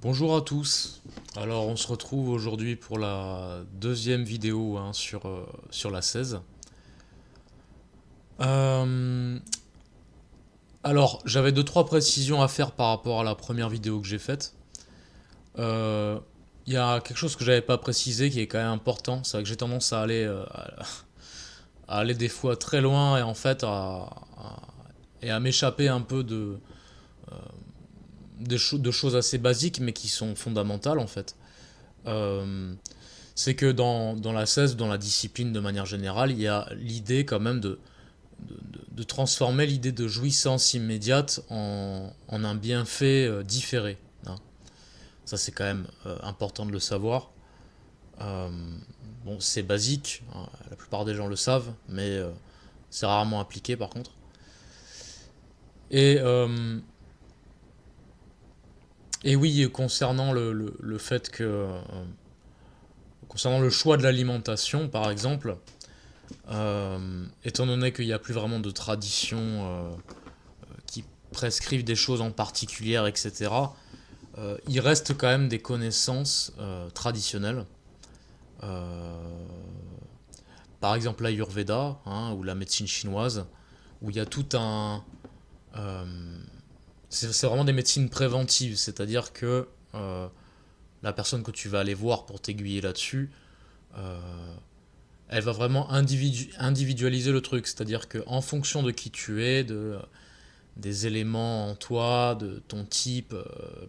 Bonjour à tous. Alors on se retrouve aujourd'hui pour la deuxième vidéo sur la 16. Euh, alors j'avais deux trois précisions à faire par rapport à la première vidéo que j'ai faite. Euh, Il y a quelque chose que j'avais pas précisé qui est quand même important, c'est que j'ai tendance à aller des fois très loin et en fait à m'échapper un peu de choses assez basiques mais qui sont fondamentales en fait. Euh, c'est que dans la 16, dans la discipline de manière générale, il y a l'idée quand même de transformer l'idée de jouissance immédiate en un bienfait différé, hein. Ça, c'est quand même important de le savoir. Euh, bon, c'est basique, hein, la plupart des gens le savent, mais c'est rarement appliqué par contre. Et, euh, et oui, concernant le fait que, concernant le choix de l'alimentation, par exemple, étant donné qu'il n'y a plus vraiment de tradition qui prescrivent des choses en particulier, etc., il reste quand même des connaissances traditionnelles. Euh, Par exemple l'Ayurveda, hein, ou la médecine chinoise, où il y a tout un... euh, c'est vraiment des médecines préventives, c'est-à-dire que la personne que tu vas aller voir pour t'aiguiller là-dessus, euh, elle va vraiment individualiser le truc, c'est-à-dire qu'en fonction de qui tu es, des éléments en toi, de ton type,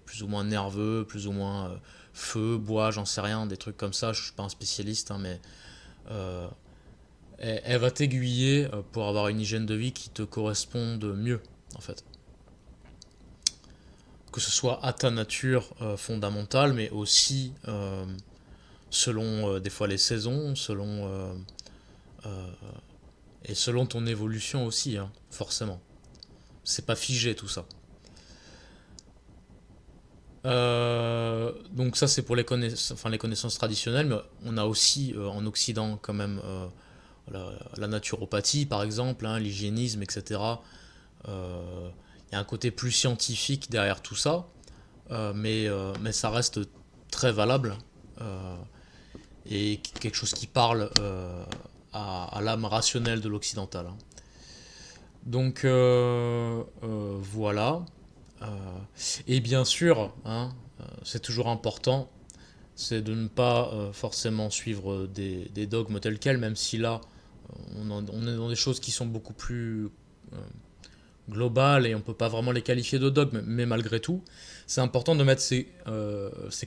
plus ou moins nerveux, plus ou moins feu, bois, j'en sais rien, des trucs comme ça, je suis pas un spécialiste, hein, mais euh, elle va t'aiguiller pour avoir une hygiène de vie qui te corresponde mieux, en fait. Que ce soit à ta nature fondamentale, mais aussi selon des fois les saisons, euh, et selon ton évolution aussi, hein, forcément. C'est pas figé tout ça. Donc ça c'est pour les connaissances traditionnelles, mais on a aussi en Occident quand même la naturopathie par exemple, hein, l'hygiénisme, etc. Il y a un côté plus scientifique derrière tout ça, mais ça reste très valable euh, et quelque chose qui parle à l'âme rationnelle de l'occidental, hein. Donc voilà. Euh, et bien sûr, hein, c'est toujours important, c'est de ne pas forcément suivre des dogmes tels quels, même si là, on est dans des choses qui sont beaucoup plus globales et on ne peut pas vraiment les qualifier de dogmes, mais malgré tout, c'est important de mettre ces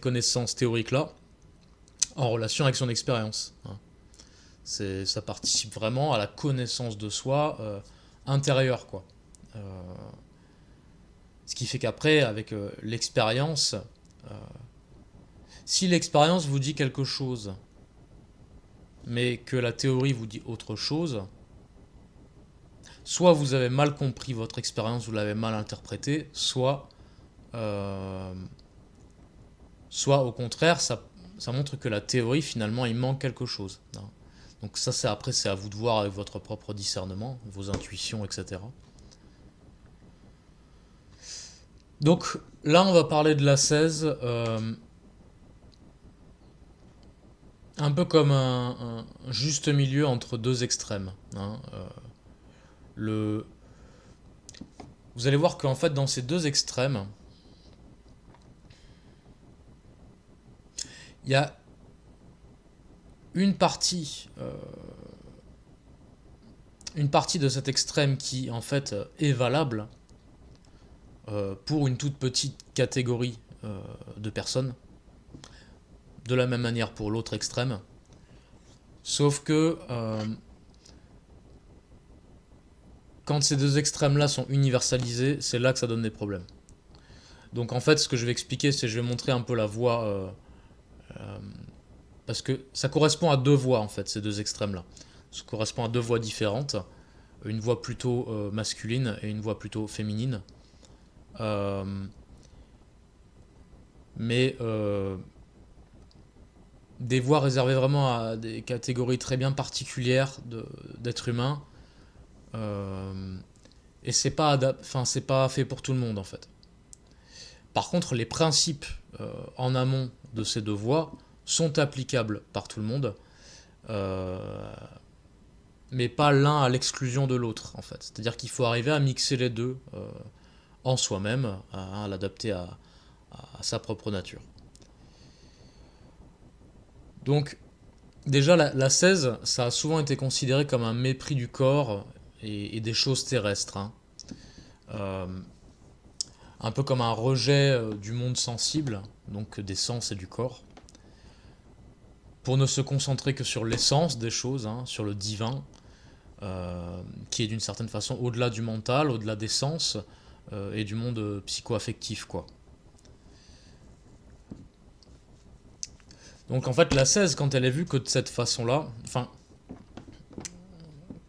connaissances théoriques-là en relation avec son expérience, hein. Ça participe vraiment à la connaissance de soi intérieure, quoi. Euh, Ce qui fait qu'après, avec l'expérience, si l'expérience vous dit quelque chose, mais que la théorie vous dit autre chose, soit vous avez mal compris votre expérience, vous l'avez mal interprétée, euh, soit au contraire, ça montre que la théorie, finalement, il manque quelque chose, hein. Donc ça, après, c'est à vous de voir avec votre propre discernement, vos intuitions, etc. Donc là, on va parler de la 16, un peu comme un juste milieu entre deux extrêmes, hein. Le, Vous allez voir qu'en fait, dans ces deux extrêmes, il y a une partie, euh, une partie de cet extrême qui, en fait, est valable pour une toute petite catégorie de personnes, de la même manière pour l'autre extrême. Sauf que quand ces deux extrêmes-là sont universalisés, c'est là que ça donne des problèmes. Donc en fait, ce que je vais expliquer, c'est que je vais montrer un peu la voie, parce que ça correspond à deux voies, en fait, ces deux extrêmes-là. Ça correspond à deux voies différentes, une voie plutôt masculine et une voie plutôt féminine. Euh, mais des voies réservées vraiment à des catégories très bien particulières d'êtres humains. Euh, et c'est pas fait pour tout le monde en fait. Par contre, les principes en amont de ces deux voies sont applicables par tout le monde, euh, mais pas l'un à l'exclusion de l'autre, en fait. C'est-à-dire qu'il faut arriver à mixer les deux en soi-même, à l'adapter à sa propre nature. Donc, déjà, l'ascèse, ça a souvent été considéré comme un mépris du corps et des choses terrestres, hein. Euh, un peu comme un rejet du monde sensible, donc des sens et du corps, pour ne se concentrer que sur l'essence des choses, hein, sur le divin, qui est d'une certaine façon au-delà du mental, au-delà des sens et du monde psycho-affectif, quoi. Donc en fait, l'ascèse, quand elle est vue que de cette façon-là, enfin,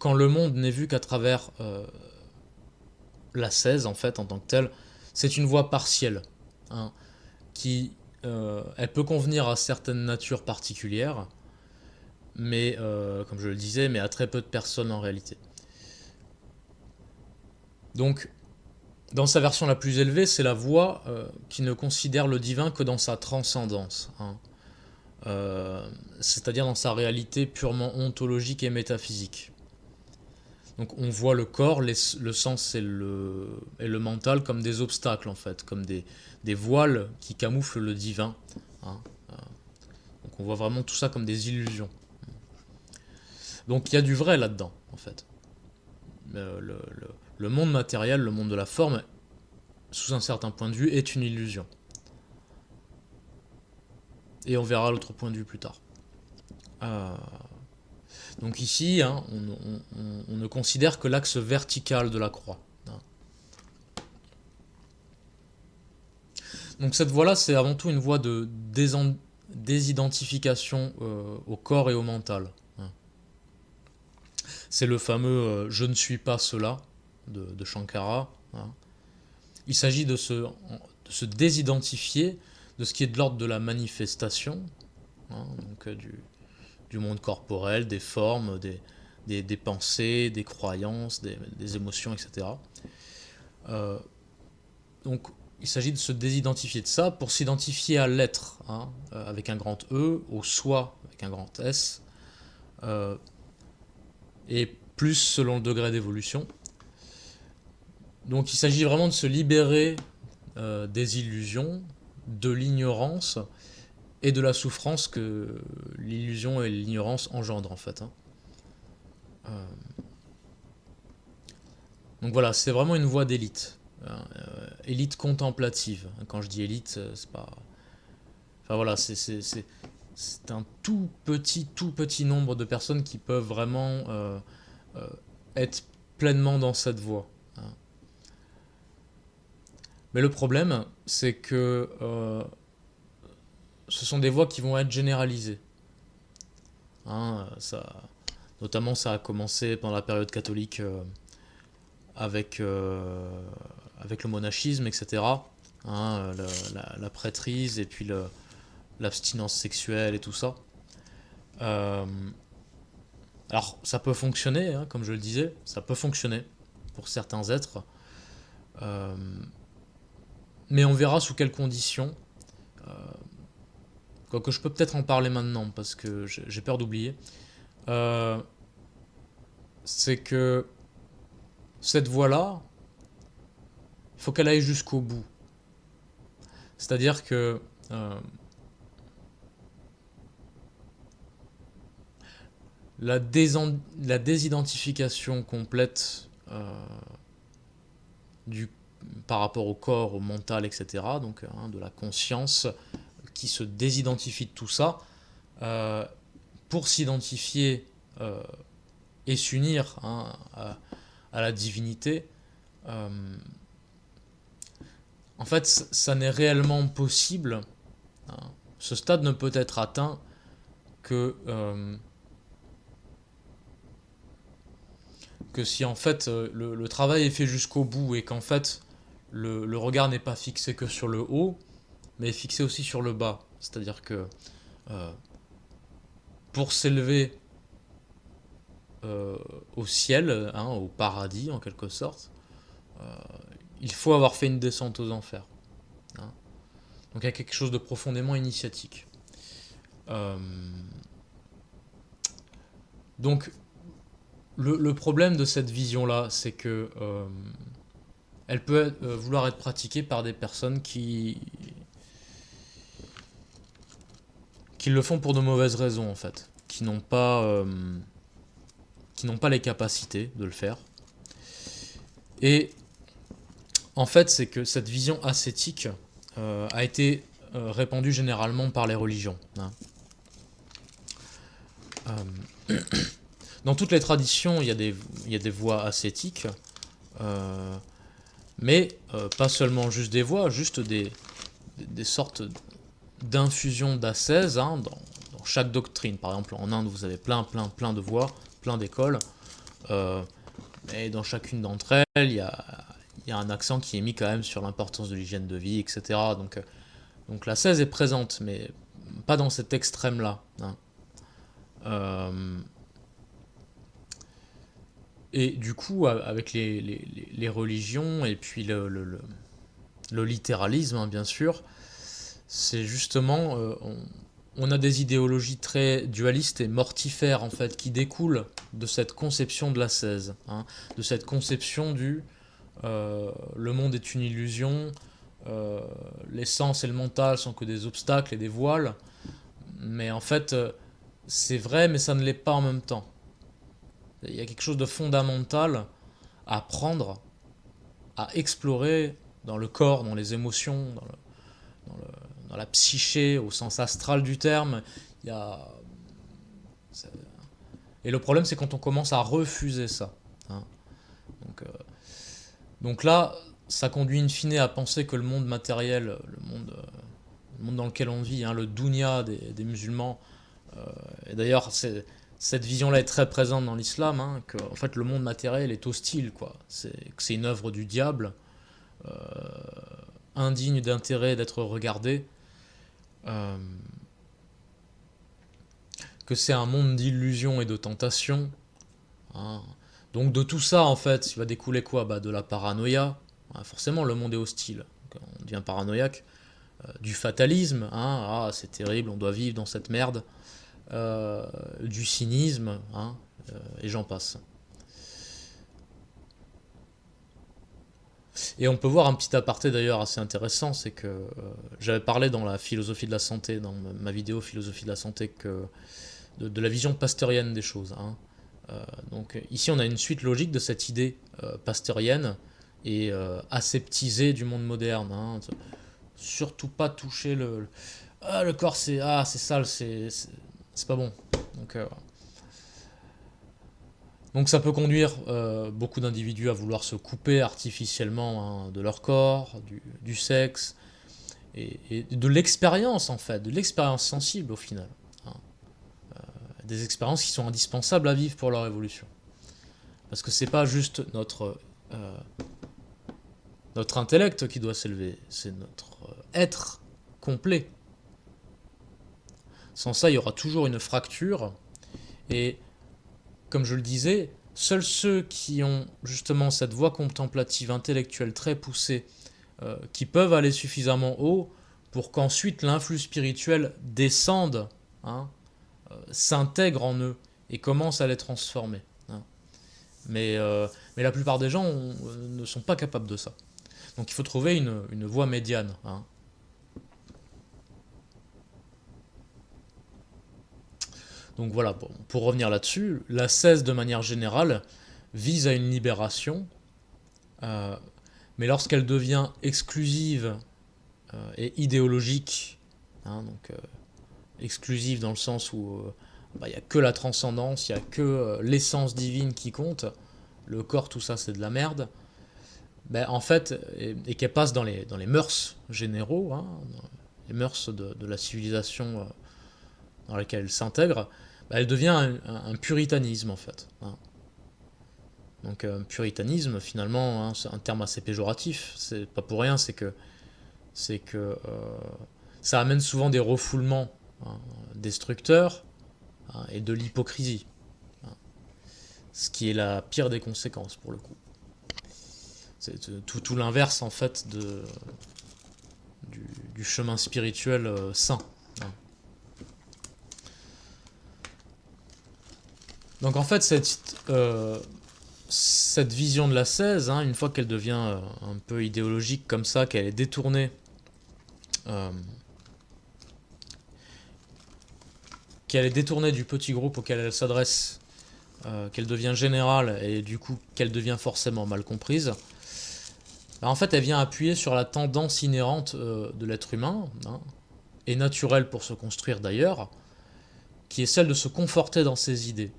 quand le monde n'est vu qu'à travers l'ascèse, en fait, en tant que telle, c'est une voie partielle, hein, qui, elle peut convenir à certaines natures particulières, mais, comme je le disais, mais à très peu de personnes en réalité. Donc, dans sa version la plus élevée, c'est la voie qui ne considère le divin que dans sa transcendance, hein. C'est-à-dire dans sa réalité purement ontologique et métaphysique. Donc on voit le corps, le sens et le mental comme des obstacles en fait, comme des voiles qui camouflent le divin, hein. Donc on voit vraiment tout ça comme des illusions. Donc il y a du vrai là-dedans en fait. Le monde matériel, le monde de la forme, sous un certain point de vue, est une illusion. Et on verra l'autre point de vue plus tard. Euh, donc ici, hein, on ne considère que l'axe vertical de la croix, hein. Donc cette voie-là, c'est avant tout une voie de désidentification au corps et au mental, hein. C'est le fameux je ne suis pas cela de Shankara, hein. Il s'agit de se désidentifier de ce qui est de l'ordre de la manifestation, hein, donc du monde corporel, des formes, des pensées, des croyances, des émotions, etc. Euh, donc il s'agit de se désidentifier de ça pour s'identifier à l'être, hein, avec un grand E, au soi avec un grand S, euh, et plus selon le degré d'évolution. Donc il s'agit vraiment de se libérer des illusions, de l'ignorance et de la souffrance que l'illusion et l'ignorance engendrent en fait, hein. Euh, donc voilà, c'est vraiment une voie d'élite, hein, élite contemplative. Quand je dis élite, c'est pas. Enfin voilà, c'est un tout petit nombre de personnes qui peuvent vraiment euh, être pleinement dans cette voie, hein. Mais le problème, c'est que ce sont des voies qui vont être généralisées, hein, notamment, ça a commencé pendant la période catholique avec, avec le monachisme, etc., hein, la prêtrise et puis l'abstinence sexuelle et tout ça. Euh, alors, ça peut fonctionner, hein, comme je le disais, ça peut fonctionner pour certains êtres, euh, mais on verra sous quelles conditions. Euh, Quoique je peux peut-être en parler maintenant parce que j'ai peur d'oublier. Euh, c'est que cette voie-là, il faut qu'elle aille jusqu'au bout. C'est-à-dire que la désidentification complète du, par rapport au corps, au mental, etc., donc hein, de la conscience qui se désidentifie de tout ça, euh, pour s'identifier et s'unir, hein, à la divinité, euh, en fait, ça n'est réellement possible, hein. Ce stade ne peut être atteint que si en fait le travail est fait jusqu'au bout et qu'en fait le regard n'est pas fixé que sur le haut, mais est fixé aussi sur le bas. C'est-à-dire que euh, pour s'élever au ciel, hein, au paradis en quelque sorte, il faut avoir fait une descente aux enfers. hein. Donc il y a quelque chose de profondément initiatique. Euh, donc le problème de cette vision-là, c'est que elle peut vouloir être pratiquée par des personnes qui le font pour de mauvaises raisons en fait, qui n'ont pas les capacités de le faire. Et en fait, c'est que cette vision ascétique a été répandue généralement par les religions, hein. Dans toutes les traditions, il y a des voies ascétiques, euh, mais pas seulement juste des voies, juste des sortes d'infusions d'ascèse, hein, dans chaque doctrine. Par exemple, en Inde, vous avez plein de voies, plein d'écoles. Euh, et dans chacune d'entre elles, il y a un accent qui est mis quand même sur l'importance de l'hygiène de vie, etc. Donc l'ascèse est présente, mais pas dans cet extrême-là, hein. Euh, et du coup, avec les religions et puis le littéralisme, hein, bien sûr, c'est justement, on a des idéologies très dualistes et mortifères en fait qui découlent de cette conception de l'ascèse, hein, de cette conception du le monde est une illusion, euh, l'essence et le mental sont que des obstacles et des voiles, mais en fait c'est vrai mais ça ne l'est pas en même temps. Il y a quelque chose de fondamental à apprendre, à explorer dans le corps, dans les émotions, dans, le, dans la psyché au sens astral du terme. Il y a... Et le problème, c'est quand on commence à refuser ça, hein. Donc, donc là, ça conduit in fine à penser que le monde matériel, le monde dans lequel on vit, hein, le dunya des musulmans, et d'ailleurs, cette vision-là est très présente dans l'islam, hein, que en fait, le monde matériel est hostile, quoi. C'est une œuvre du diable, euh, indigne d'intérêt d'être regardé, euh, que c'est un monde d'illusions et de tentations, hein. Donc de tout ça, en fait, il va découler quoi? Bah, de la paranoïa. Hein, forcément, le monde est hostile. Donc, on devient paranoïaque. Du fatalisme, hein, ah, c'est terrible, on doit vivre dans cette merde. Du cynisme, hein, et j'en passe. Et on peut voir un petit aparté d'ailleurs assez intéressant, c'est que j'avais parlé dans la philosophie de la santé, dans ma vidéo philosophie de la santé, de la vision pasteurienne des choses, hein. Donc ici on a une suite logique de cette idée pasteurienne et aseptisée du monde moderne, hein. Surtout pas toucher ah, le corps, c'est sale, c'est pas bon. Donc, donc ça peut conduire beaucoup d'individus à vouloir se couper artificiellement, hein, de leur corps, du sexe et de l'expérience en fait, de l'expérience sensible au final, hein. Des expériences qui sont indispensables à vivre pour leur évolution. Parce que c'est pas juste euh, notre intellect qui doit s'élever, c'est notre être complet. Sans ça, il y aura toujours une fracture. Et comme je le disais, seuls ceux qui ont justement cette voie contemplative intellectuelle très poussée, qui peuvent aller suffisamment haut pour qu'ensuite l'influx spirituel descende, hein, s'intègre en eux et commence à les transformer, hein. Mais la plupart des gens ne sont pas capables de ça. Donc il faut trouver une voie médiane, hein. Donc voilà, bon, pour revenir là-dessus, la cesse de manière générale vise à une libération, euh, mais lorsqu'elle devient exclusive et idéologique, hein, donc exclusive dans le sens où bah, il n'y a que la transcendance, il n'y a que l'essence divine qui compte, le corps, tout ça c'est de la merde, ben, en fait, et qu'elle passe dans les mœurs généraux, hein, les mœurs de la civilisation dans laquelle elle s'intègre, ben, elle devient un puritanisme en fait, hein. Donc puritanisme finalement, hein, c'est un terme assez péjoratif, c'est pas pour rien, c'est que ça amène souvent des refoulements, hein, destructeurs, hein, et de l'hypocrisie, hein, ce qui est la pire des conséquences pour le coup. C'est tout l'inverse en fait du chemin spirituel sain. Hein. Donc en fait, cette vision de l'ascèse, hein, une fois qu'elle devient un peu idéologique comme ça, qu'elle est détournée, du petit groupe auquel elle s'adresse, qu'elle devient générale et du coup qu'elle devient forcément mal comprise, en fait elle vient appuyer sur la tendance inhérente de l'être humain, hein, et naturelle pour se construire d'ailleurs, qui est celle de se conforter dans ses idées,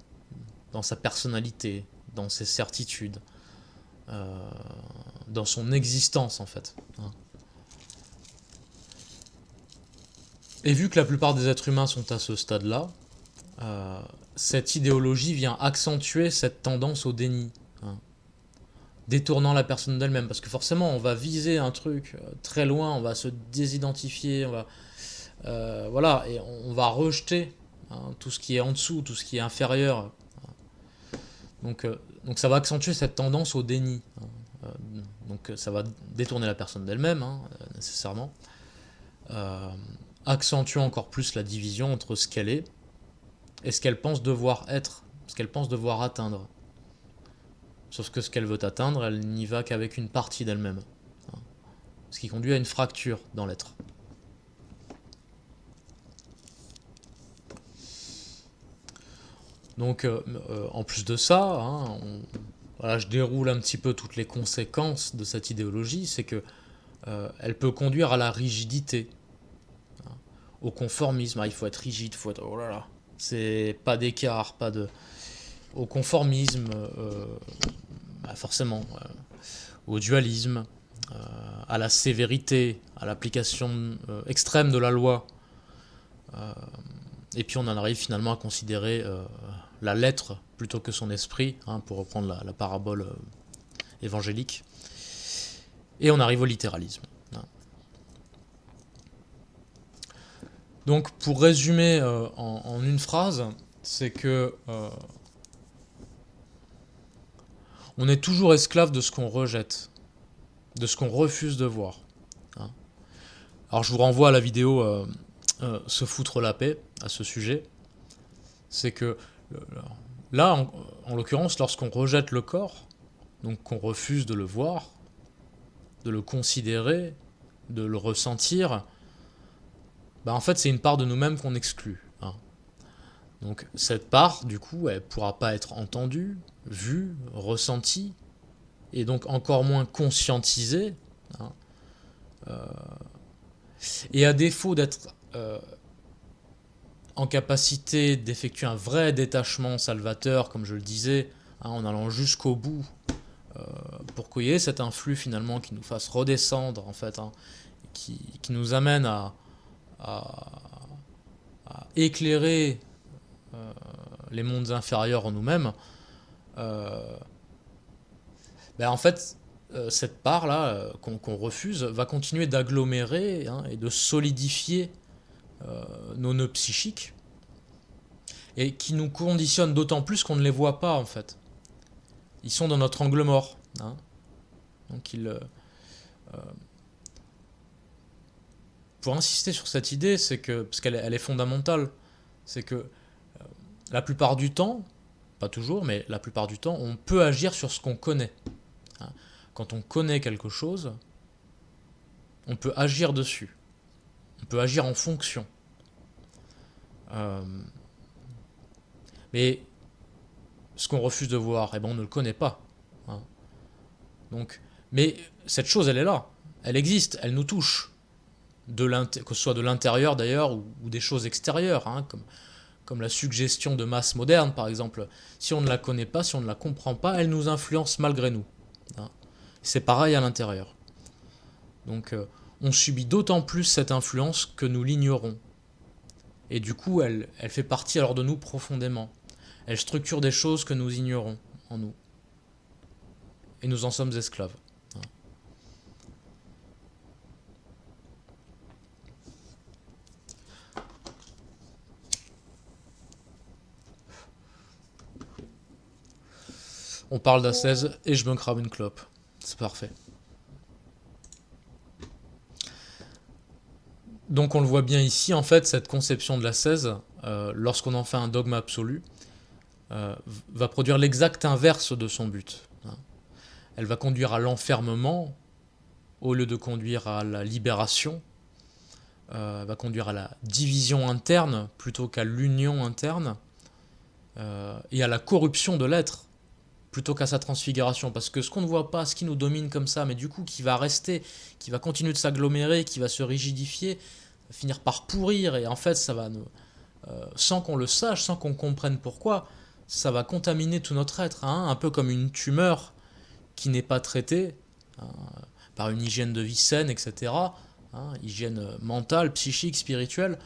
dans sa personnalité, dans ses certitudes, dans son existence en fait. Hein. Et vu que la plupart des êtres humains sont à ce stade-là, cette idéologie vient accentuer cette tendance au déni, hein, détournant la personne d'elle-même, parce que forcément on va viser un truc très loin, on va se désidentifier, voilà, et on va rejeter, hein, tout ce qui est en dessous, tout ce qui est inférieur. Donc ça va accentuer cette tendance au déni. Hein. Donc ça va détourner la personne d'elle-même, hein, nécessairement. Accentuer encore plus la division entre ce qu'elle est et ce qu'elle pense devoir être, ce qu'elle pense devoir atteindre. Sauf que ce qu'elle veut atteindre, elle n'y va qu'avec une partie d'elle-même. Hein. Ce qui conduit à une fracture dans l'être. Donc, en plus de ça, hein, voilà, je déroule un petit peu toutes les conséquences de cette idéologie, c'est que elle peut conduire à la rigidité, hein, au conformisme. Ah, il faut être rigide, faut être, oh là là, c'est pas d'écart, pas de, au conformisme, forcément, au dualisme, à la sévérité, à l'application extrême de la loi. Et puis on en arrive finalement à considérer la lettre plutôt que son esprit, hein, pour reprendre la parabole évangélique. Et on arrive au littéralisme. Hein. Donc pour résumer en une phrase, c'est que on est toujours esclave de ce qu'on rejette, de ce qu'on refuse de voir. Hein. Alors je vous renvoie à la vidéo Se foutre la paix à ce sujet. C'est que là, en l'occurrence, lorsqu'on rejette le corps, donc qu'on refuse de le voir, de le considérer, de le ressentir, en fait c'est une part de nous-mêmes qu'on exclut. Hein. Donc cette part, du coup, elle ne pourra pas être entendue, vue, ressentie, et donc encore moins conscientisée. Hein. Et à défaut d'être en capacité d'effectuer un vrai détachement salvateur, comme je le disais, hein, en allant jusqu'au bout, pour qu'il y ait cet influx finalement qui nous fasse redescendre, en fait, hein, qui nous amène à éclairer les mondes inférieurs en nous-mêmes, en fait, cette part-là qu'on refuse va continuer d'agglomérer, hein, et de solidifier nos nœuds psychiques, et qui nous conditionnent d'autant plus qu'on ne les voit pas en fait. Ils sont dans notre angle mort. Hein. Donc pour insister sur cette idée, c'est que, parce qu'elle est fondamentale, c'est que la plupart du temps, pas toujours, mais la plupart du temps, on peut agir sur ce qu'on connaît. Hein. Quand on connaît quelque chose, on peut agir dessus. On peut agir en fonction. Mais ce qu'on refuse de voir, on ne le connaît pas. Hein. Donc, mais cette chose, elle est là. Elle existe, elle nous touche. Que ce soit de l'intérieur d'ailleurs, ou des choses extérieures, hein, comme la suggestion de masse moderne, par exemple. Si on ne la connaît pas, si on ne la comprend pas, elle nous influence malgré nous. Hein. C'est pareil à l'intérieur. Donc, on subit d'autant plus cette influence que nous l'ignorons. Et du coup, elle fait partie alors de nous profondément. Elle structure des choses que nous ignorons en nous. Et nous en sommes esclaves. On parle d'ascèse et je me crame une clope. C'est parfait. Donc on le voit bien ici, en fait, cette conception de l'ascèse, lorsqu'on en fait un dogme absolu, va produire l'exact inverse de son but. Elle va conduire à l'enfermement au lieu de conduire à la libération, va conduire à la division interne plutôt qu'à l'union interne, et à la corruption de l'être plutôt qu'à sa transfiguration. Parce que ce qu'on ne voit pas, ce qui nous domine comme ça, mais du coup qui va rester, qui va continuer de s'agglomérer, qui va se rigidifier, va finir par pourrir, et en fait ça va nous, sans qu'on le sache, sans qu'on comprenne pourquoi, ça va contaminer tout notre être, hein, un peu comme une tumeur qui n'est pas traitée hein, par une hygiène de vie saine, etc. Hein, hygiène mentale, psychique, spirituelle,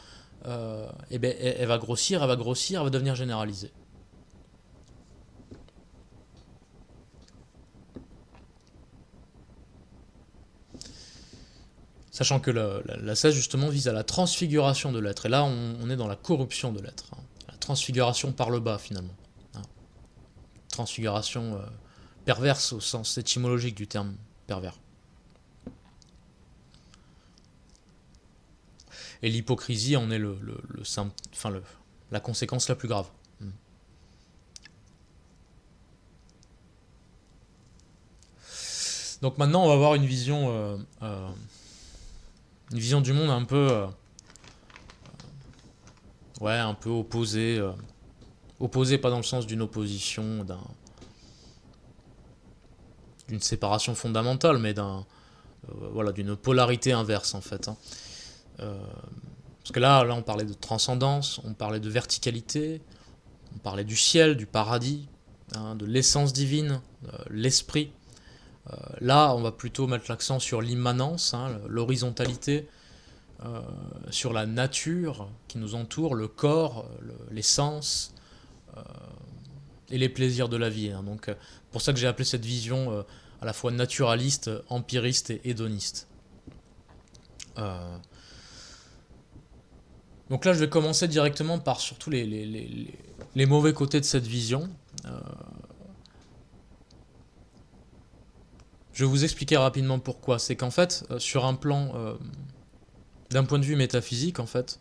et ben, elle va grossir, elle va grossir, elle va devenir généralisée. Sachant que l'ascèse justement vise à la transfiguration de l'être. Et là, on est dans la corruption de l'être. Hein. La transfiguration par le bas, finalement. Hein. Transfiguration perverse au sens étymologique du terme pervers. Et l'hypocrisie en est la conséquence la plus grave. Donc maintenant, on va avoir une vision du monde un peu, ouais, un peu opposée. Opposée pas dans le sens d'une opposition, d'une séparation fondamentale, mais voilà, d'une polarité inverse en fait. Hein. Parce que là, on parlait de transcendance, on parlait de verticalité, on parlait du ciel, du paradis, hein, de l'essence divine, l'esprit. Là, on va plutôt mettre l'accent sur l'immanence, hein, l'horizontalité, sur la nature qui nous entoure, le corps, les sens et les plaisirs de la vie. Hein. Donc, pour ça que j'ai appelé cette vision à la fois naturaliste, empiriste et hédoniste. Donc là, je vais commencer directement par surtout les mauvais côtés de cette vision. Je vais vous expliquer rapidement pourquoi. C'est qu'en fait, sur un plan, d'un point de vue métaphysique, en fait,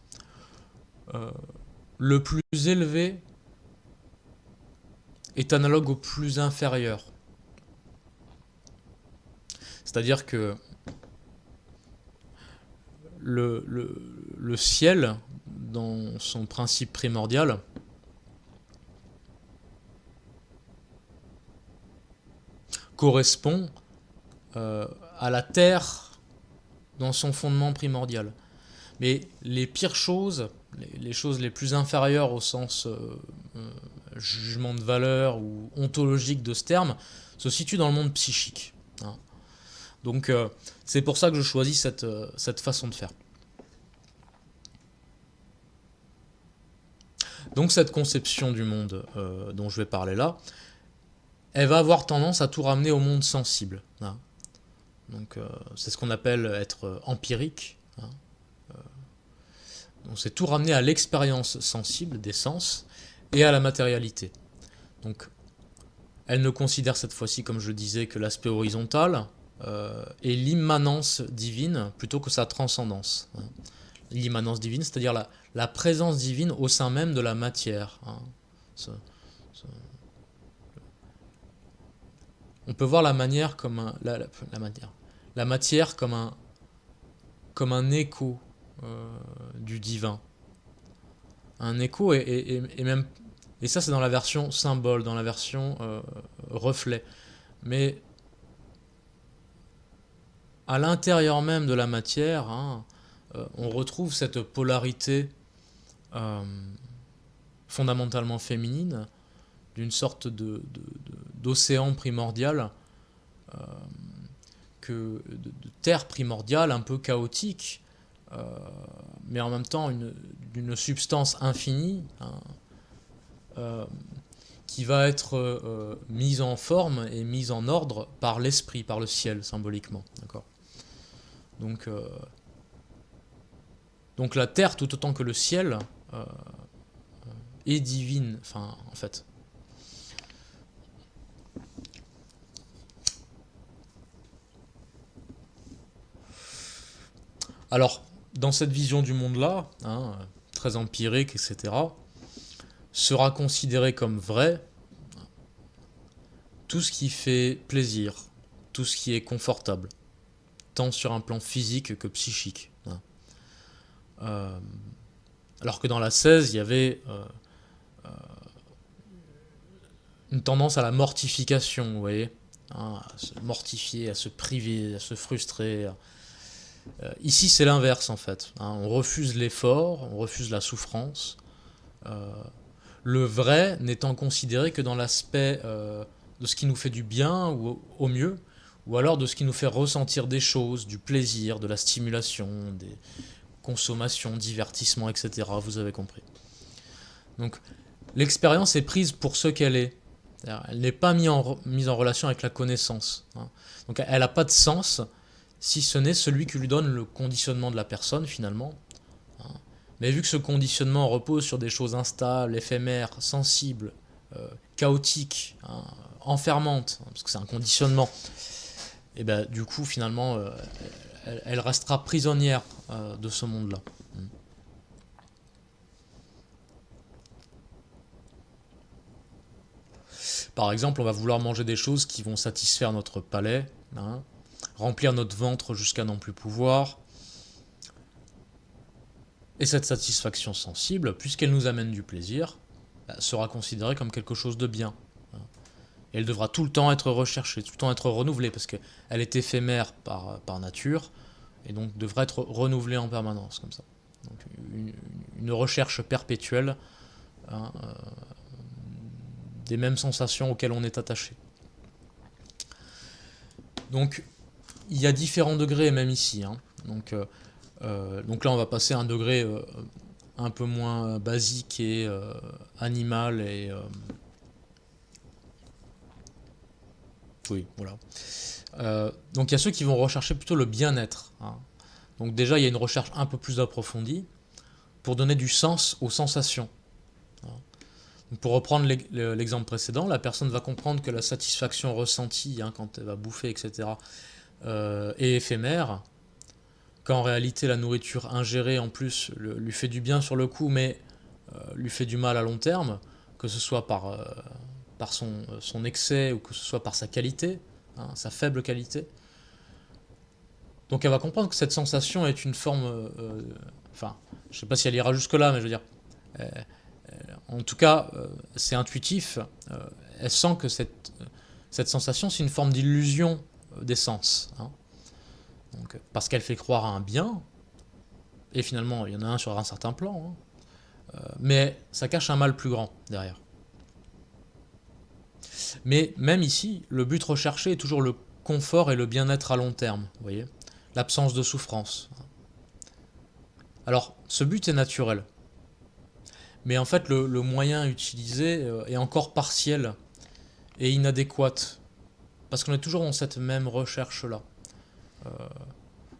le plus élevé est analogue au plus inférieur. C'est-à-dire que le ciel, dans son principe primordial, correspond à la terre dans son fondement primordial. Mais les pires choses, les choses les plus inférieures au sens jugement de valeur ou ontologique de ce terme, se situent dans le monde psychique. Hein. Donc c'est pour ça que je choisis cette façon de faire. Donc cette conception du monde dont je vais parler là, elle va avoir tendance à tout ramener au monde sensible. Hein. Donc c'est ce qu'on appelle être empirique. Hein. Donc c'est tout ramener à l'expérience sensible des sens et à la matérialité. Donc elle ne considère cette fois-ci, comme je le disais, que l'aspect horizontal et l'immanence divine plutôt que sa transcendance. Hein. L'immanence divine, c'est-à-dire la présence divine au sein même de la matière. Hein. On peut voir la manière comme la matière comme un écho du divin. Un écho et même, et ça c'est dans la version symbole, dans la version reflet. Mais à l'intérieur même de la matière, hein, on retrouve cette polarité euh, fondamentalement féminine, d'une sorte d'océan primordial, de terre primordiale, un peu chaotique, mais en même temps d'une substance infinie, hein, qui va être mise en forme et mise en ordre par l'esprit, par le ciel, symboliquement. D'accord. Donc, donc la terre, tout autant que le ciel, est divine, enfin, en fait. Alors, dans cette vision du monde-là, hein, très empirique, etc., sera considéré comme vrai tout ce qui fait plaisir, tout ce qui est confortable, tant sur un plan physique que psychique. Hein. Euh, alors que dans la 16, il y avait une tendance à la mortification, vous voyez, hein, à se mortifier, à se priver, à se frustrer. Ici, c'est l'inverse en fait. Hein. On refuse l'effort, on refuse la souffrance. Euh, le vrai n'étant considéré que dans l'aspect de ce qui nous fait du bien ou au mieux, ou alors de ce qui nous fait ressentir des choses, du plaisir, de la stimulation, des consommations, divertissements, etc. Vous avez compris. Donc l'expérience est prise pour ce qu'elle est. Elle n'est pas mise en relation avec la connaissance. Hein. Donc elle n'a pas de sens si ce n'est celui qui lui donne le conditionnement de la personne finalement. Hein. Mais vu que ce conditionnement repose sur des choses instables, éphémères, sensibles, chaotiques, hein, enfermantes, hein, parce que c'est un conditionnement, et ben du coup finalement elle restera prisonnière de ce monde-là. Par exemple, on va vouloir manger des choses qui vont satisfaire notre palais, hein, remplir notre ventre jusqu'à n'en plus pouvoir. Et cette satisfaction sensible, puisqu'elle nous amène du plaisir, sera considérée comme quelque chose de bien. Hein. Et elle devra tout le temps être recherchée, tout le temps être renouvelée, parce qu'elle est éphémère par nature, et donc devra être renouvelée en permanence, comme ça. Donc une recherche perpétuelle, hein, des mêmes sensations auxquelles on est attaché. Donc il y a différents degrés même ici. Hein. Donc là on va passer à un degré un peu moins basique et animal et oui voilà. Donc il y a ceux qui vont rechercher plutôt le bien-être. Hein. Donc déjà il y a une recherche un peu plus approfondie pour donner du sens aux sensations. Hein. Donc, pour reprendre l'exemple précédent, la personne va comprendre que la satisfaction ressentie hein, quand elle va bouffer, etc., est éphémère, qu'en réalité la nourriture ingérée en plus lui fait du bien sur le coup, mais lui fait du mal à long terme, que ce soit par son excès ou que ce soit par sa qualité, hein, sa faible qualité. Donc elle va comprendre que cette sensation est une forme... enfin, je ne sais pas si elle ira jusque-là, mais je veux dire... euh, en tout cas, c'est intuitif. Elle sent que cette sensation, c'est une forme d'illusion des sens. Hein. Donc, parce qu'elle fait croire à un bien, et finalement, il y en a un sur un certain plan, hein, mais ça cache un mal plus grand derrière. Mais même ici, le but recherché est toujours le confort et le bien-être à long terme, vous voyez, l'absence de souffrance. Alors, ce but est naturel, mais en fait, le moyen utilisé est encore partiel et inadéquat, parce qu'on est toujours dans cette même recherche-là. Euh,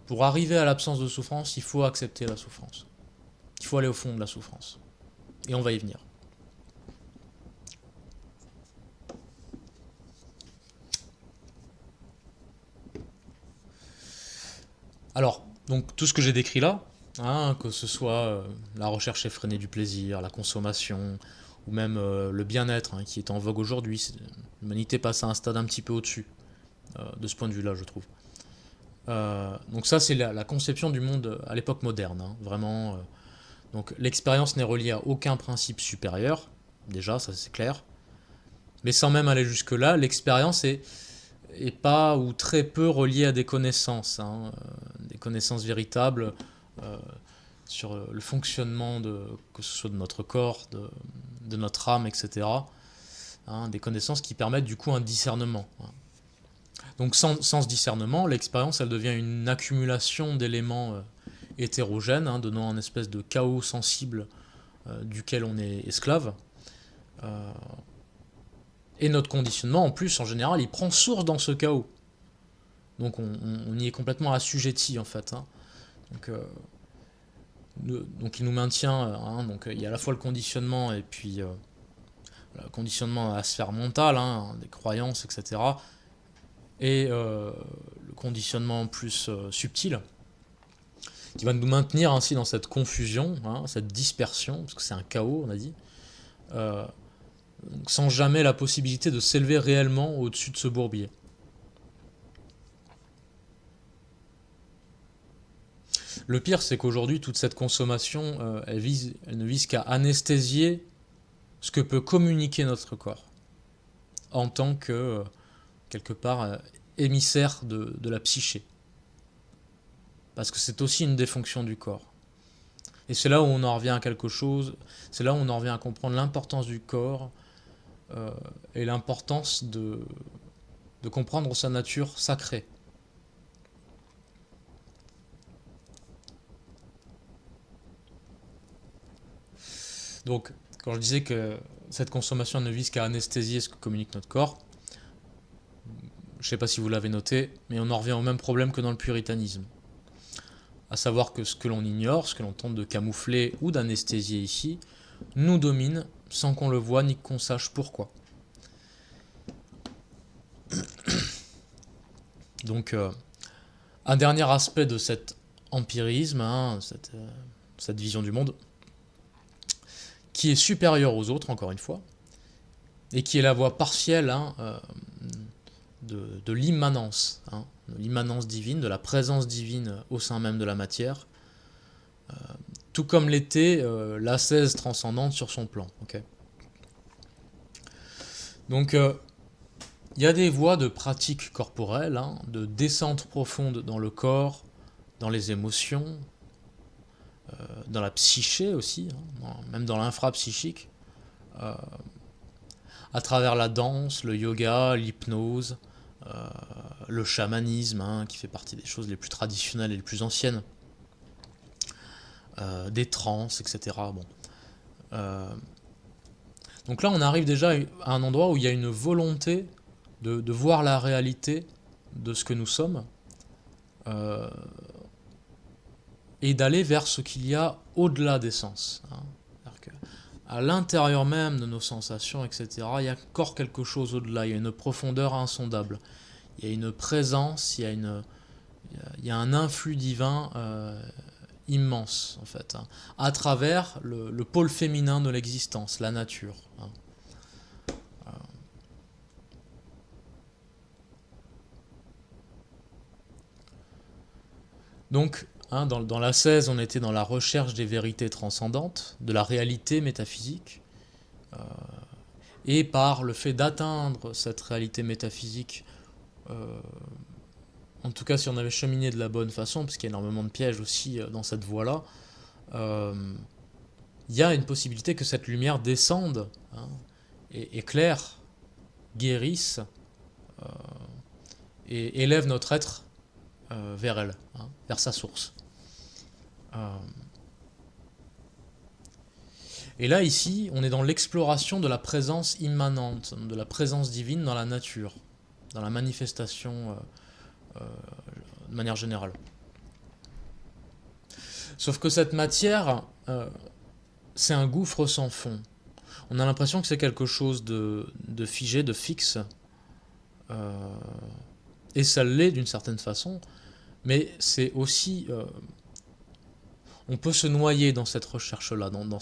pour arriver à l'absence de souffrance, il faut accepter la souffrance. Il faut aller au fond de la souffrance. Et on va y venir. Alors, donc tout ce que j'ai décrit là, hein, que ce soit la recherche effrénée du plaisir, la consommation, ou même le bien-être hein, qui est en vogue aujourd'hui, l'humanité passe à un stade un petit peu au-dessus de ce point de vue-là, je trouve. Donc ça, c'est la conception du monde à l'époque moderne, hein, vraiment. Donc l'expérience n'est reliée à aucun principe supérieur, déjà, ça c'est clair. Mais sans même aller jusque-là, l'expérience est pas ou très peu reliée à des connaissances, hein, des connaissances véritables euh, sur le fonctionnement que ce soit de notre corps, de notre âme, etc. Hein, des connaissances qui permettent du coup un discernement. Hein. Donc sans ce discernement, l'expérience elle devient une accumulation d'éléments hétérogènes, hein, donnant un espèce de chaos sensible duquel on est esclave. Euh, et notre conditionnement, en plus, en général, il prend source dans ce chaos. Donc on y est complètement assujetti, en fait. Hein. Donc, donc il nous maintient, hein, donc il y a à la fois le conditionnement et puis le conditionnement à la sphère mentale, hein, des croyances, etc. Et le conditionnement plus subtil, qui va nous maintenir ainsi dans cette confusion, hein, cette dispersion, parce que c'est un chaos, on a dit, euh, sans jamais la possibilité de s'élever réellement au-dessus de ce bourbier. Le pire, c'est qu'aujourd'hui, toute cette consommation, elle ne vise qu'à anesthésier ce que peut communiquer notre corps, en tant que, quelque part, émissaire de la psyché. Parce que c'est aussi une des fonctions du corps. Et c'est là où on en revient à quelque chose, c'est là où on en revient à comprendre l'importance du corps et l'importance de comprendre sa nature sacrée. Donc, quand je disais que cette consommation ne vise qu'à anesthésier ce que communique notre corps, je ne sais pas si vous l'avez noté, mais on en revient au même problème que dans le puritanisme. À savoir que ce que l'on ignore, ce que l'on tente de camoufler ou d'anesthésier ici, nous domine sans qu'on le voie ni qu'on sache pourquoi. Donc, un dernier aspect de cet empirisme, hein, cette vision du monde, qui est supérieure aux autres, encore une fois, et qui est la voie partielle hein, de l'immanence, hein, de l'immanence divine, de la présence divine au sein même de la matière, tout comme l'était l'ascèse transcendante sur son plan. Okay. Donc, il y a des voies de pratique corporelle, hein, de descente profonde dans le corps, dans les émotions, dans la psyché aussi, hein, même dans l'infrapsychique, à travers la danse, le yoga, l'hypnose, le chamanisme, hein, qui fait partie des choses les plus traditionnelles et les plus anciennes, des transes, etc. Bon. Donc là, on arrive déjà à un endroit où il y a une volonté de voir la réalité de ce que nous sommes et d'aller vers ce qu'il y a au-delà des sens. Hein. À l'intérieur même de nos sensations, etc., il y a encore quelque chose au-delà, il y a une profondeur insondable. Il y a une présence, il y a un influx divin immense, en fait, hein, à travers le pôle féminin de l'existence, la nature. Hein. Donc, hein, dans l'ascèse, on était dans la recherche des vérités transcendantes, de la réalité métaphysique, et par le fait d'atteindre cette réalité métaphysique, en tout cas si on avait cheminé de la bonne façon, parce qu'il y a énormément de pièges aussi dans cette voie-là, il y a une possibilité que cette lumière descende, hein, et éclaire, guérisse, et élève notre être vers elle, hein, vers sa source. Et là, ici, on est dans l'exploration de la présence immanente, de la présence divine dans la nature, dans la manifestation de manière générale. Sauf que cette matière, c'est un gouffre sans fond. On a l'impression que c'est quelque chose de figé, de fixe, et ça l'est d'une certaine façon, mais c'est aussi... on peut se noyer dans cette recherche-là, dans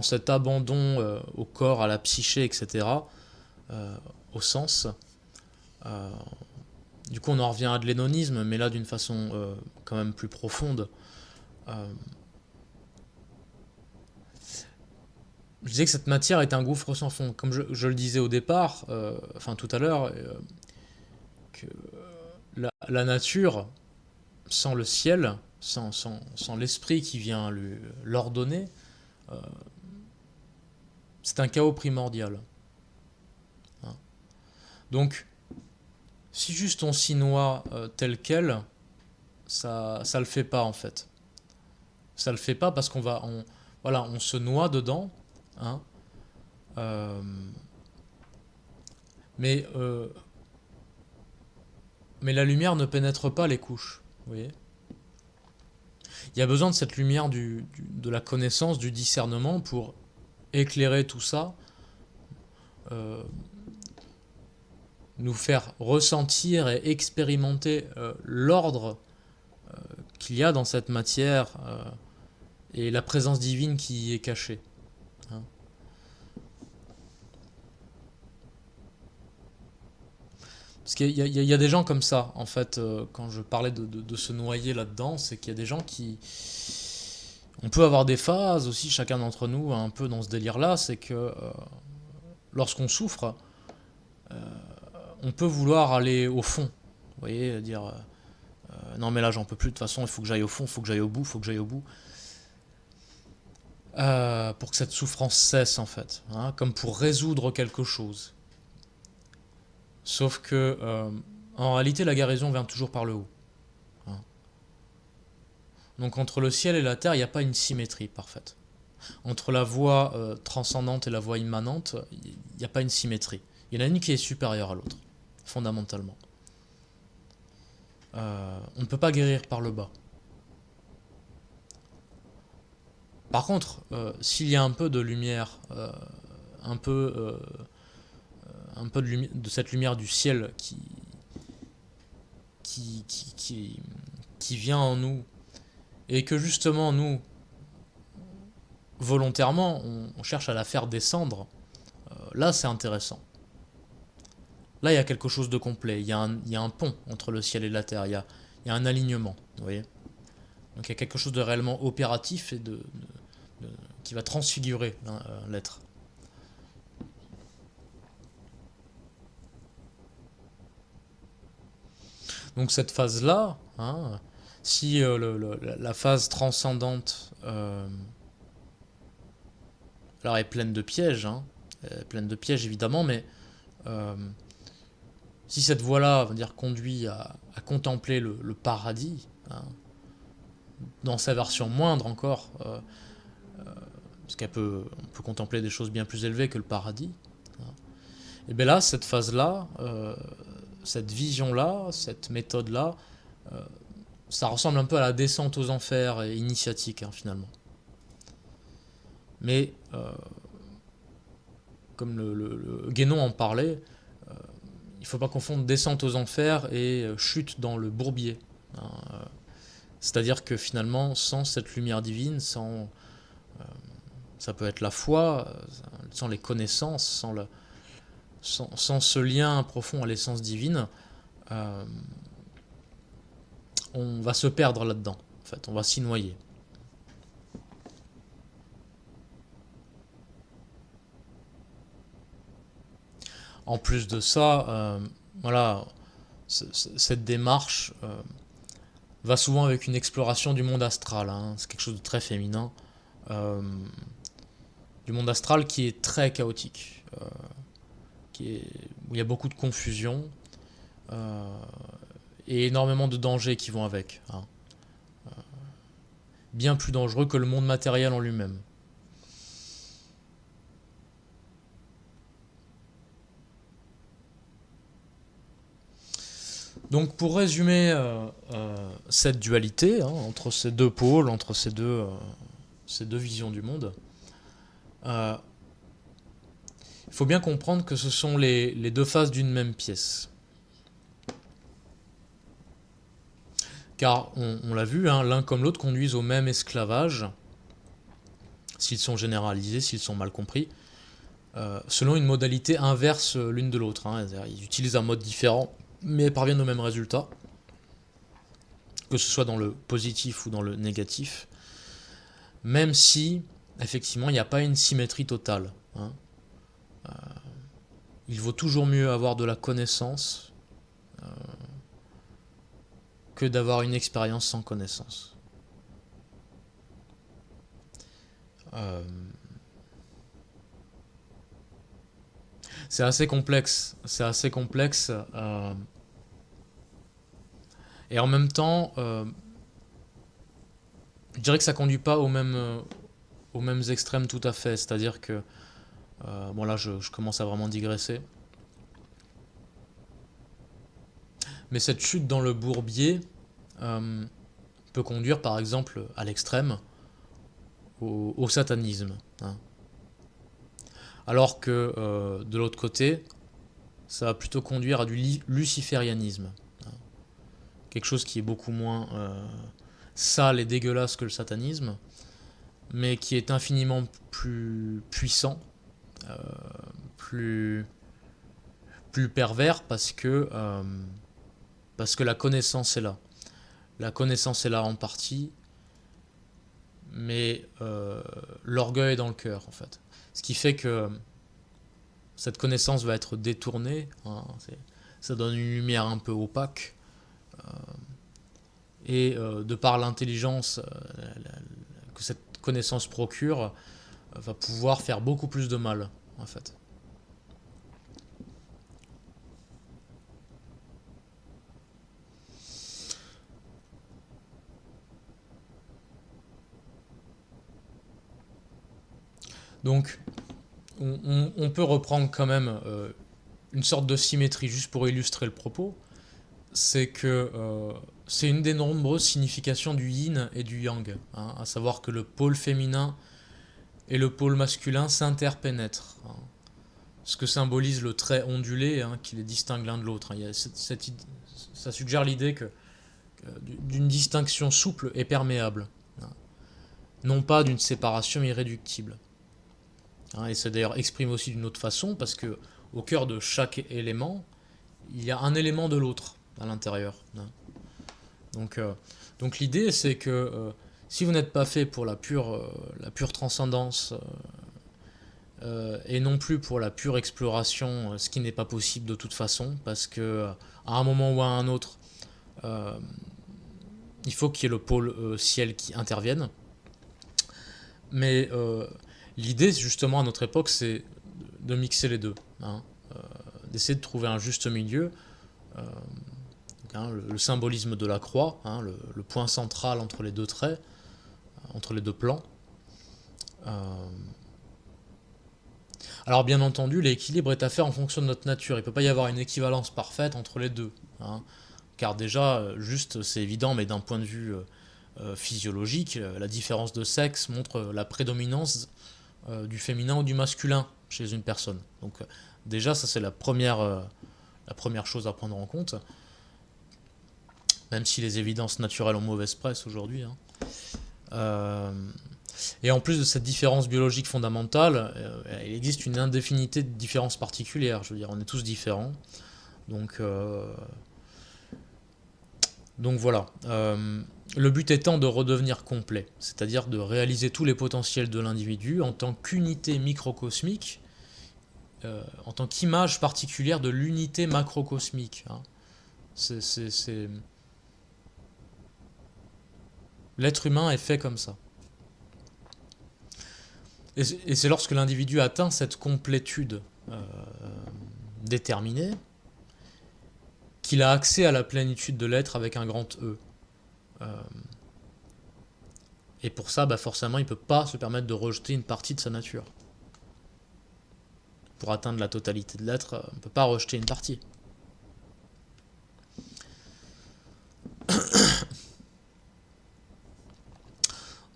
cet abandon au corps, à la psyché, etc., au sens. Du coup, on en revient à de l'hédonisme, mais là d'une façon quand même plus profonde. Je disais que cette matière est un gouffre sans fond. Comme je le disais au départ, enfin tout à l'heure, que la nature, sans le ciel, sans l'esprit qui vient l'ordonner, c'est un chaos primordial. Hein. Donc, si juste on s'y noie tel quel, ça le fait pas en fait. Ça le fait pas parce voilà, on se noie dedans, hein, euh, mais la lumière ne pénètre pas les couches. Vous voyez ? Il y a besoin de cette lumière de la connaissance, du discernement pour éclairer tout ça, nous faire ressentir et expérimenter l'ordre qu'il y a dans cette matière et la présence divine qui y est cachée. Hein. Parce qu'il y a des gens comme ça, en fait, quand je parlais de se noyer là-dedans, c'est qu'il y a des gens qui... On peut avoir des phases aussi, chacun d'entre nous, un peu dans ce délire-là, c'est que lorsqu'on souffre, on peut vouloir aller au fond. Vous voyez, dire non mais là j'en peux plus, de toute façon il faut que j'aille au fond, il faut que j'aille au bout, il faut que j'aille au bout. Pour que cette souffrance cesse en fait, hein, comme pour résoudre quelque chose. Sauf que en réalité la guérison vient toujours par le haut. Hein. Donc entre le ciel et la terre, il n'y a pas une symétrie parfaite. Entre la voie transcendante et la voie immanente, il n'y a pas une symétrie. Il y en a une qui est supérieure à l'autre, fondamentalement. On ne peut pas guérir par le bas. Par contre, s'il y a un peu de lumière, un peu de cette lumière du ciel qui, qui, qui vient en nous, et que justement nous, volontairement, on cherche à la faire descendre, là c'est intéressant. Là il y a quelque chose de complet, il y a un pont entre le ciel et la terre, il y a un alignement, vous voyez. Donc il y a quelque chose de réellement opératif et qui va transfigurer l'être. Donc cette phase-là, hein, si la phase transcendante alors est pleine de pièges, hein, pleine de pièges évidemment, mais euh, si cette voie-là, on va dire, conduit à contempler le paradis, hein, dans sa version moindre encore, parce on peut contempler des choses bien plus élevées que le paradis, hein, et bien là, cette phase-là, cette vision-là, cette méthode-là, ça ressemble un peu à la descente aux enfers et initiatique, hein, finalement. Mais, comme le Guénon en parlait, il ne faut pas confondre descente aux enfers et chute dans le bourbier. Hein. C'est-à-dire que finalement, sans cette lumière divine, ça peut être la foi, sans les connaissances, sans ce lien profond à l'essence divine, euh, on va se perdre là-dedans. En fait, on va s'y noyer. En plus de ça, voilà, cette démarche va souvent avec une exploration du monde astral. Hein. C'est quelque chose de très féminin. Euh, du monde astral qui est très chaotique, où il y a beaucoup de confusion euh, et énormément de dangers qui vont avec. Hein. Bien plus dangereux que le monde matériel en lui-même. Donc pour résumer cette dualité, hein, entre ces deux pôles, entre ces deux visions du monde, il faut bien comprendre que ce sont les deux faces d'une même pièce. Car on l'a vu, hein, l'un comme l'autre conduisent au même esclavage, s'ils sont généralisés, s'ils sont mal compris, selon une modalité inverse l'une de l'autre. Hein. Ils utilisent un mode différent, mais parviennent au même résultat, que ce soit dans le positif ou dans le négatif, même si, effectivement, il n'y a pas une symétrie totale. Hein. Il vaut toujours mieux avoir de la connaissance que d'avoir une expérience sans connaissance. C'est assez complexe. C'est assez complexe. Et en même temps, je dirais que ça conduit pas aux mêmes extrêmes tout à fait. C'est-à-dire que, bon là, je commence à vraiment digresser. Mais cette chute dans le bourbier peut conduire, par exemple, à l'extrême, au satanisme. Hein. Alors que de l'autre côté, ça va plutôt conduire à du luciférianisme. Hein. Quelque chose qui est beaucoup moins sale et dégueulasse que le satanisme, mais qui est infiniment plus puissant, euh, plus, plus pervers parce que la connaissance est là. La connaissance est là en partie, mais l'orgueil est dans le cœur en fait. Ce qui fait que cette connaissance va être détournée, hein, ça donne une lumière un peu opaque, et de par l'intelligence que cette connaissance procure, va pouvoir faire beaucoup plus de mal en fait. Donc on peut reprendre quand même une sorte de symétrie juste pour illustrer le propos, c'est que c'est une des nombreuses significations du yin et du yang, hein, à savoir que le pôle féminin et le pôle masculin s'interpénètrent, hein, ce que symbolise le trait ondulé, hein, qui les distingue l'un de l'autre, hein. Il y a ça suggère l'idée d'une distinction souple et perméable, hein, non pas d'une séparation irréductible. Hein, et c'est d'ailleurs exprimé aussi d'une autre façon, parce que au cœur de chaque élément, il y a un élément de l'autre à l'intérieur, hein. Donc, donc l'idée, c'est que si vous n'êtes pas fait pour la pure transcendance, et non plus pour la pure exploration, ce qui n'est pas possible de toute façon, parce que à un moment ou à un autre, euh, il faut qu'il y ait le pôle ciel qui intervienne. Mais l'idée, justement, à notre époque, c'est de mixer les deux, hein, d'essayer de trouver un juste milieu. Euh, hein, le symbolisme de la croix, hein, le point central entre les deux traits, entre les deux plans. Euh, alors bien entendu, l'équilibre est à faire en fonction de notre nature. Il ne peut pas y avoir une équivalence parfaite entre les deux, hein. Car déjà, juste, c'est évident, mais d'un point de vue physiologique, la différence de sexe montre la prédominance du féminin ou du masculin chez une personne. Donc déjà, ça c'est la première chose à prendre en compte, même si les évidences naturelles ont mauvaise presse aujourd'hui, hein. Euh, et en plus de cette différence biologique fondamentale, il existe une indéfinité de différences particulières. Je veux dire, on est tous différents. Donc, donc voilà. Le but étant de redevenir complet, c'est-à-dire de réaliser tous les potentiels de l'individu en tant qu'unité microcosmique, en tant qu'image particulière de l'unité macrocosmique, hein. C'est... L'être humain est fait comme ça. Et c'est lorsque l'individu atteint cette complétude déterminée qu'il a accès à la plénitude de l'être avec un grand E. Euh, et pour ça, bah forcément, il ne peut pas se permettre de rejeter une partie de sa nature. Pour atteindre la totalité de l'être, on ne peut pas rejeter une partie.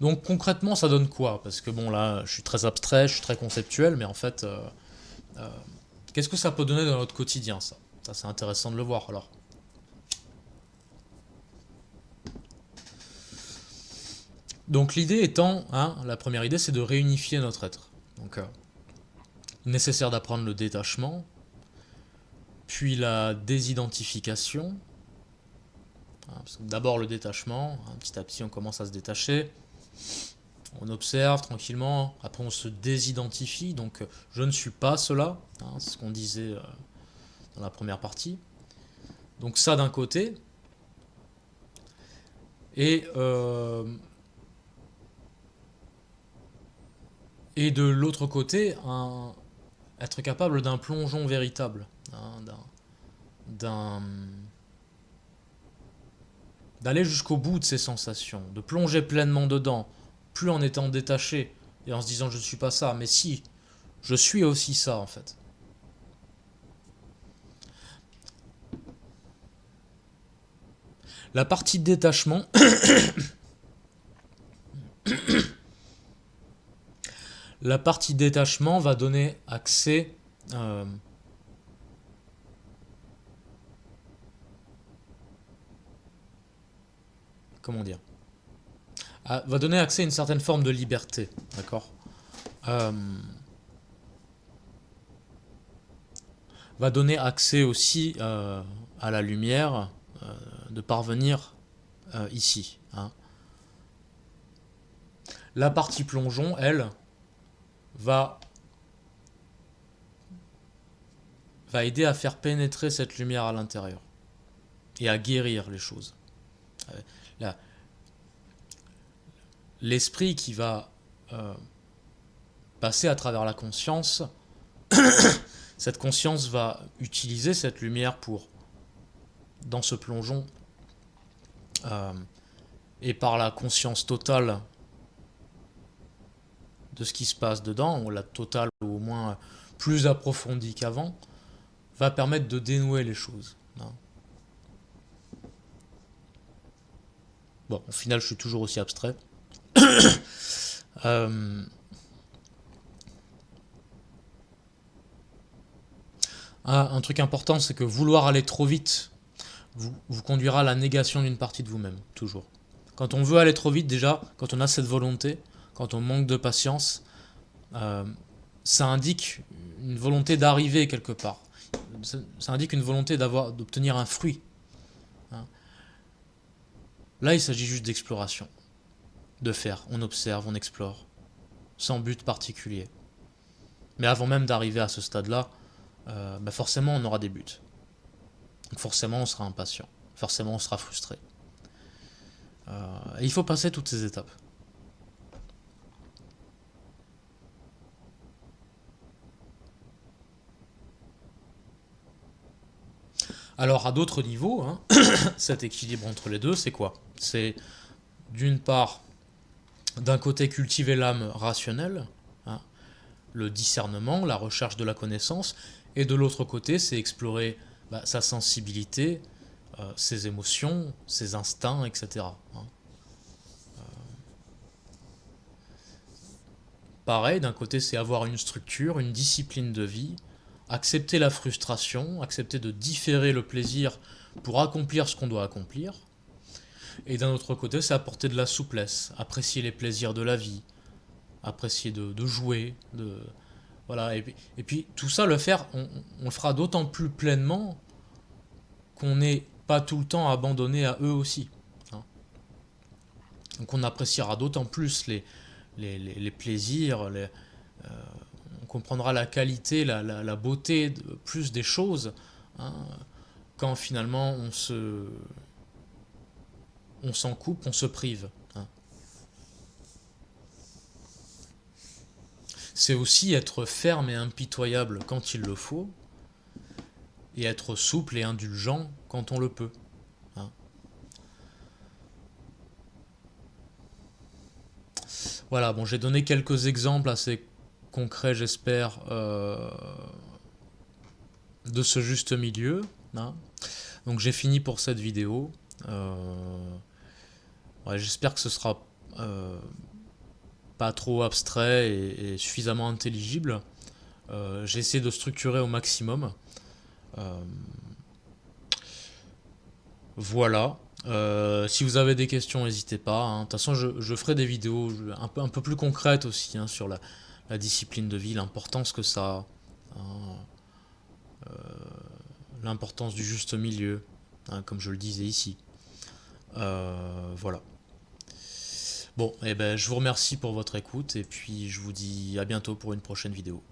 Donc concrètement, ça donne quoi? Parce que bon, là, je suis très abstrait, je suis très conceptuel, mais en fait, euh, qu'est-ce que ça peut donner dans notre quotidien, ça? Ça, c'est intéressant de le voir, alors. Donc l'idée étant, hein, la première idée, c'est de réunifier notre être. Donc, nécessaire d'apprendre le détachement, puis la désidentification. Hein, d'abord le détachement, hein, petit à petit on commence à se détacher, on observe tranquillement, après on se désidentifie, donc je ne suis pas cela, hein, c'est ce qu'on disait dans la première partie. Donc ça d'un côté, et, et de l'autre côté, être capable d'un plongeon véritable, hein, d'un d'aller jusqu'au bout de ses sensations, de plonger pleinement dedans, plus en étant détaché et en se disant je ne suis pas ça, mais si, je suis aussi ça en fait. La partie détachement, la partie détachement va donner accès comment dire, va donner accès à une certaine forme de liberté, d'accord. Euh, va donner accès aussi à la lumière, de parvenir ici, hein. La partie plongeon, elle, va, va aider à faire pénétrer cette lumière à l'intérieur et à guérir les choses. Là, l'esprit qui va passer à travers la conscience, cette conscience va utiliser cette lumière pour, dans ce plongeon, et par la conscience totale de ce qui se passe dedans, ou la totale ou au moins plus approfondie qu'avant, va permettre de dénouer les choses. Bon, au final, je suis toujours aussi abstrait. Un truc important, c'est que vouloir aller trop vite vous conduira à la négation d'une partie de vous-même, toujours. Quand on veut aller trop vite, déjà, quand on a cette volonté, quand on manque de patience, ça indique une volonté d'arriver quelque part. Ça indique une volonté d'obtenir un fruit. Hein. Là, il s'agit juste d'exploration. De faire, on observe, on explore, sans but particulier. Mais avant même d'arriver à ce stade-là, forcément on aura des buts. Donc forcément on sera impatient, forcément on sera frustré. Et il faut passer toutes ces étapes. Alors à d'autres niveaux, hein, cet équilibre entre les deux, c'est quoi? C'est d'une part, d'un côté cultiver l'âme rationnelle, hein, le discernement, la recherche de la connaissance, et de l'autre côté, c'est explorer sa sensibilité, ses émotions, ses instincts, etc. Hein. Pareil, d'un côté, c'est avoir une structure, une discipline de vie, accepter la frustration, accepter de différer le plaisir pour accomplir ce qu'on doit accomplir. Et d'un autre côté, c'est apporter de la souplesse, apprécier les plaisirs de la vie, apprécier de jouer, voilà. Et puis tout ça, on le fera d'autant plus pleinement qu'on n'est pas tout le temps abandonné à eux aussi. Hein. Donc on appréciera d'autant plus les plaisirs, on comprendra la qualité, la beauté plus des choses, hein, quand finalement on s'en coupe, on se prive. Hein. C'est aussi être ferme et impitoyable quand il le faut, et être souple et indulgent quand on le peut. Hein. Voilà, bon, j'ai donné quelques exemples assez concrets, j'espère, de ce juste milieu. Hein. Donc j'ai fini pour cette vidéo. Ouais, j'espère que ce sera pas trop abstrait et suffisamment intelligible. J'ai essayé de structurer au maximum. Voilà. Si vous avez des questions, n'hésitez pas. Hein. De toute façon, je ferai des vidéos un peu plus concrètes aussi, hein, sur la discipline de vie, l'importance que ça a, hein, l'importance du juste milieu, hein, comme je le disais ici. Voilà. Bon, eh ben, je vous remercie pour votre écoute et puis je vous dis à bientôt pour une prochaine vidéo.